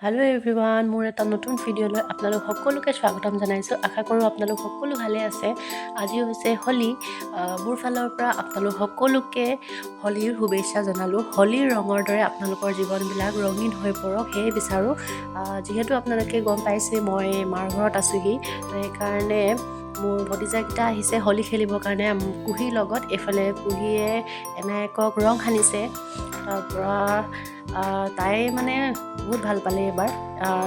Hello' everyone, মোৰ এটা নতুন ভিডিঅ'লৈ আপোনালোক সকলোকে স্বাগতম জনাইছোঁ। আশা কৰোঁ আপোনালোক সকলো ভালে আছে। আজি হৈছে হোলী। মোৰ ফালৰ পৰা আপোনালোক সকলোকে হোলীৰ শুভেচ্ছা জনালোঁ। হোলীৰ ৰঙৰ দৰে আপোনালোকৰ জীৱনবিলাক ৰঙীন হৈ পৰক সেয়ে বিচাৰোঁ। যিহেতু আপোনালোকে গম পাইছে মই মাৰ ঘৰত আছোঁহি, তো সেইকাৰণে মোৰ ভতিজাকেইটা আহিছে হোলী খেলিবৰ কাৰণে কুহিৰ লগত। এইফালে কুহিয়ে এনায়েকক ৰং সানিছে। তাৰপৰা তাই মানে বহুত ভাল পালে এইবাৰ।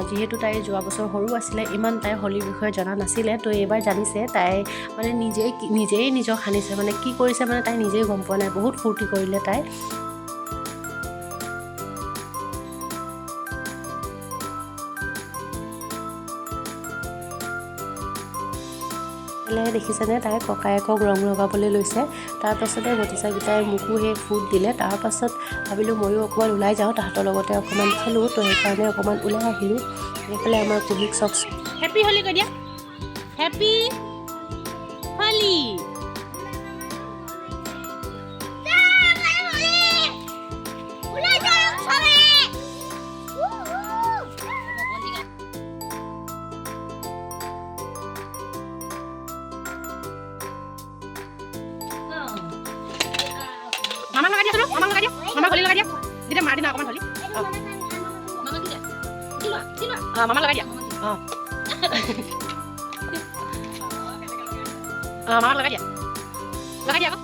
যিহেতু তাই যোৱা বছৰ সৰু আছিলে, ইমান তাই হোলীৰ বিষয়ে জনা নাছিলে, তো এইবাৰ জানিছে। তাই মানে নিজেই নিজক সানিছে, মানে কি কৰিছে মানে তাই নিজেই গম পোৱা নাই। বহুত ফূৰ্তি কৰিলে তাই। দেখিছেনে তাই ককায়েকক ৰং লগাবলৈ লৈছে। তাৰপাছতে ভতিজাকেইটাই মোকো সেই ফুট দিলে। তাৰপাছত ভাবিলোঁ ময়ো অকণমান ওলাই যাওঁ, তাহাঁতৰ লগতে অকণমান খেলোঁ। তো সেইকাৰণে অকণমান ওলাই আহিলোঁ। এইফালে আমাৰ কুহিক চব হেপী হোলী কৈ দিয়া। হেপী হোলী। মামা লগাই দিয়া, মামা লগাই দিয়া, মামা হোলী লগাই দিয়া। যেতিয়া মাৰ দিনা অকণমান হোলী মামা লগাই দিয়া। মামা লগাই দিয়া, লগাই দিয়া আকৌ।